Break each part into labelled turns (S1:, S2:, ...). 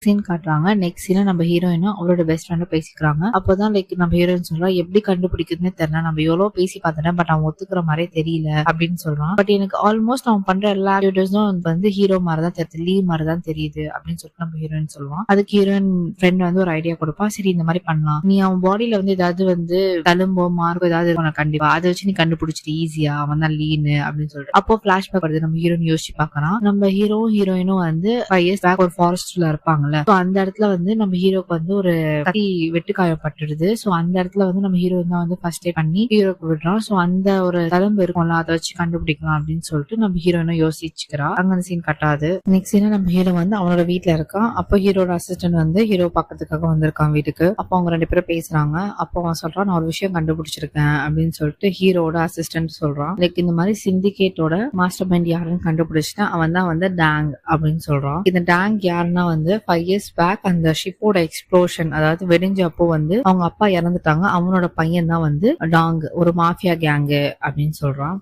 S1: Scene காட்டுறாங்க. Next scene நம்ம ஹீரோயினும் அவளோட பெஸ்ட் ஃப்ரெண்டும் பேசிக்கிறாங்க. அப்பதான் லைக் நம்ம ஹீரோயின் சொல்றா, எப்படி கண்டுபிடிக்குதுன்னு தெரியல, நம்ம எவ்வளவு பேசி பார்த்துட்டேன், பட் அவன் ஒத்துக்கிற மாதிரியே தெரியல அப்படின்னு சொல்றான். பட் எனக்கு ஆல்மோஸ்ட் அவன் பண்ற எல்லா ஆக்டிவிட்டீஸும் வந்து ஹீரோ மாதிரிதான் தெரியுது, லீவ் மாதிரிதான் தெரியுது அப்படின்னு சொல்லிட்டு நம்ம ஹீரோயின் சொல்லுவான். அதுக்கு ஹீரோயின் ஃப்ரெண்ட் வந்து ஒரு ஐடியா கொடுப்பா, சரி இந்த மாதிரி பண்ணலாம், நீ அவன் பாடியில வந்து ஏதாவது வந்து தழும்போ மார்க்கோ ஏதாவது இருக்கும் கண்டிப்பா, அதை வச்சு நீ கண்டுபிடிச்சிட்டு ஈஸியா அவன் தான் லீனு அப்படின்னு சொல்லிட்டு அப்போ பிளாஷ்பேக் வருது. நம்ம ஹீரோயின் யோசிச்சு பாக்கலாம், நம்ம ஹீரோயினும் வந்து 5 years பேக் ஒரு ஃபாரஸ்ட்ல இருப்பாங்கல்ல. அந்த இடத்துல வந்து நம்ம ஹீரோக்கு வந்து ஒரு கத்தி வெட்டுக்காயப்பட்டுடுது. சோ அந்த இடத்துல வந்து நம்ம ஹீரோயின் தான் வந்து ஃபர்ஸ்ட் எய்ட் பண்ணி ஹீரோக்கு விடுறோம். சோ அந்த ஒரு தழும்பு இருக்கும்ல, அதை வச்சு கண்டுபிடிக்கலாம் அப்படின்னு சொல்லிட்டு நம்ம ஹீரோயினும் யோசிச்சுக்கிறா. அங்க அந்த சீன் கட்டாது. நெக்ஸ்ட் சீன் நம்ம ஹீரோ வந்து அவனோட வீட்டுல இருக்கான். அப்போ ஹீரோட அசிஸ்டன்ட் வந்து ஹீரோ பக்கத்துக்காக வந்திருக்கான் வீட்டுக்கு. அப்போ அவங்க 2 பேரும் பேசுறாங்க. அப்போ அவன் சொல்றான், நான் ஒரு விஷயம் கண்டுபிடிச்சிருக்கேன் அப்படின்னு சொல்லிட்டு ஹீரோட அசிஸ்டன்ட் சொல்றான். லைக் இந்த மாதிரி சிண்டிகேட்டோட மாஸ்டர் மைண்ட் யாருன்னு கண்டுபிடிச்சிட்டேன், அவன் தான் வந்து டேங் அப்படின்னு சொல்றான். இந்த டேங் யாருன்னா வந்து 5 years பேக் அந்த ஷிப்போட எக்ஸ்ப்ளோஷன், அதாவது வெடிஞ்சப்போ வந்து அவங்க அப்பா இறந்துட்டாங்க, அவனோட பையன் தான் வந்து டாங், ஒரு மாஃபியா கேங்கு அப்படின்னு சொல்றான்.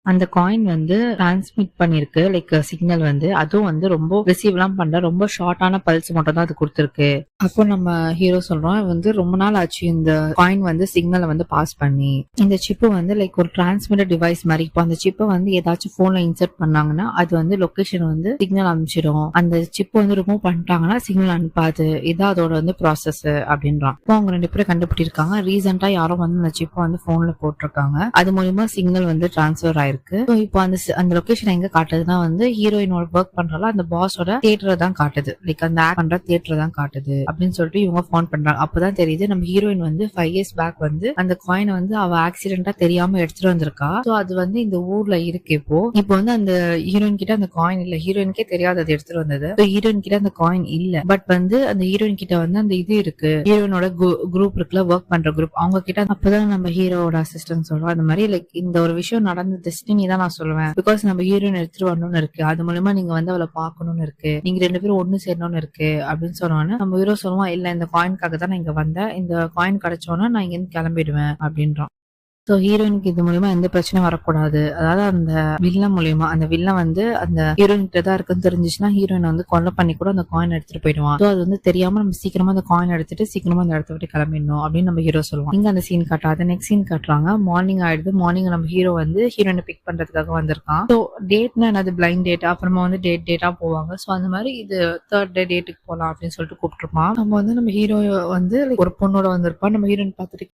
S1: அந்த காயின் வந்து டிரான்ஸ்மிட் பண்ணிருக்கு, லைக் சிக்னல் வந்து அதுவும் வந்து ரொம்ப ரிசீவ் எல்லாம் பண்ணல, ரொம்ப ஷார்ட்டான பல்ஸ் மட்டும் தான் அது கொடுத்துருக்கு. அப்போ நம்ம ஹீரோ சொல்றோம், வந்து ரொம்ப நாள் ஆச்சு இந்த காயின் வந்து சிக்னலை வந்து பாஸ் பண்ணி. இந்த சிப்பு வந்து லைக் ஒரு டிரான்ஸ்மிட்டர் டிவைஸ் மாதிரி. இப்போ அந்த சிப்பை வந்து ஏதாச்சும் போன்ல இன்சர்ட் பண்ணாங்கன்னா அது வந்து லொகேஷன் வந்து சிக்னல் அனுப்பிச்சிடும். அந்த சிப்பு வந்து ரிமூவ் பண்ணிட்டாங்கன்னா சிக்னல் அனுப்பாது. இதான் அதோட வந்து ப்ராசஸ் அப்படின்றான். இப்போ அவங்க 2 பேரும் கண்டுபிடிச்சிருக்காங்க. ரீசெண்டா யாரோ வந்து அந்த சிப்பை வந்து போன்ல போட்டிருக்காங்க, அது மூலியமா சிக்னல் வந்து டிரான்ஸ்பர் ஆயிருக்கு. இப்போ அந்த லொகேஷன் எங்க காட்டுதுன்னா வந்து ஹீரோயினோட ஒர்க் பண்றால அந்த பாஸோட தியேட்டரை தான் காட்டுது, லைக் அந்த ஆக்ட் பண்ற தியேட்டரை தான் காட்டுது அப்படின்னு சொல்லிட்டு இவங்க போன் பண்றாங்க. அப்பதான் தெரியுது நம்ம ஹீரோயின் வந்து 5 years பேக் வந்து அந்த காயினை வந்து அவ ஆக்சிடென்டா தெரியாம எடுத்துட்டு வந்திருக்கா. சோ அது வந்து இந்த ஊர்ல இருக்கு. இப்போ வந்து அந்த ஹீரோயின் கிட்ட அந்த காயின் இல்ல, ஹீரோயினுக்கே தெரியாது அது எடுத்துட்டு வந்தது. ஹீரோயின் கிட்ட அந்த காயின் இல்ல, பட் வந்து அந்த ஹீரோயின் கிட்ட வந்து அந்த இது இருக்கு, ஹீரோயினோட குரூப் இருக்குல்ல, ஒர்க் பண்ற குரூப், அவங்க கிட்ட. அப்பதான் நம்ம ஹீரோட அசிஸ்டன்ட் சொல்றோம், அந்த மாதிரி லைக் இந்த ஒரு விஷயம் நடந்த டெஸ்டினி தான் நான் சொல்லுவேன், பிகாஸ் நம்ம ஹீரோயின் எடுத்துட்டு வரணும்னு இருக்கு, அது மூலமா நீங்க வந்து அவளை பாக்கணும்னு இருக்கு, நீங்க 2 பேரும் ஒண்ணு சேரணும்னு இருக்கு அப்படின்னு சொன்னோன்னு நம்ம ஹீரோ சொல்லுவான், இல்ல இந்த காயின்காக தான் நான் இங்க வந்தேன், இந்த காயின் கிடைச்சோன்னா நான் இங்க இருந்து கிளம்பிடுவேன் அப்படின்றான். சோ ஹீரோயினுக்கு இது மூலியமா எந்த பிரச்சனையும் வரக்கூடாது, அதாவது அந்த வில்லன் மூலியமா, அந்த வில்லன் வந்து அந்த ஹீரோயின் கிட்ட தான் இருக்குன்னு தெரிஞ்சுச்சுன்னா ஹீரோயின் வந்து கொலை பண்ணி கூட அந்த காயின் எடுத்துட்டு போயிடுவான். சோ அது வந்து தெரியாம நம்ம சீக்கிரமா அந்த காயின் எடுத்துட்டு சீக்கிரமா அந்த இடத்த விட்டு கிளம்பிடணும் அப்படின்னு நம்ம ஹீரோ சொல்லுவான். இங்க அந்த சீன் காட்டாது. நெக்ஸ்ட் சீன் காட்டுறாங்க. மார்னிங் ஆயிடுது. மார்னிங் நம்ம ஹீரோ வந்து ஹீரோயினை பிக் பண்றதுக்காக வந்திருக்கான். சோ டேட்னா என்னது, பிளைண்ட் டேட், அப்புறமா வந்து டேட்டா போவாங்க. சோ அந்த மாதிரி இது 3rd டே டேட்டுக்கு போலாம் அப்படின்னு சொல்லிட்டு கூப்பிட்டுருப்பான். நம்ம வந்து நம்ம ஹீரோ வந்து ஒரு பொண்ணோட வந்திருப்பான். நம்ம ஹீரோயின் பார்த்துட்டு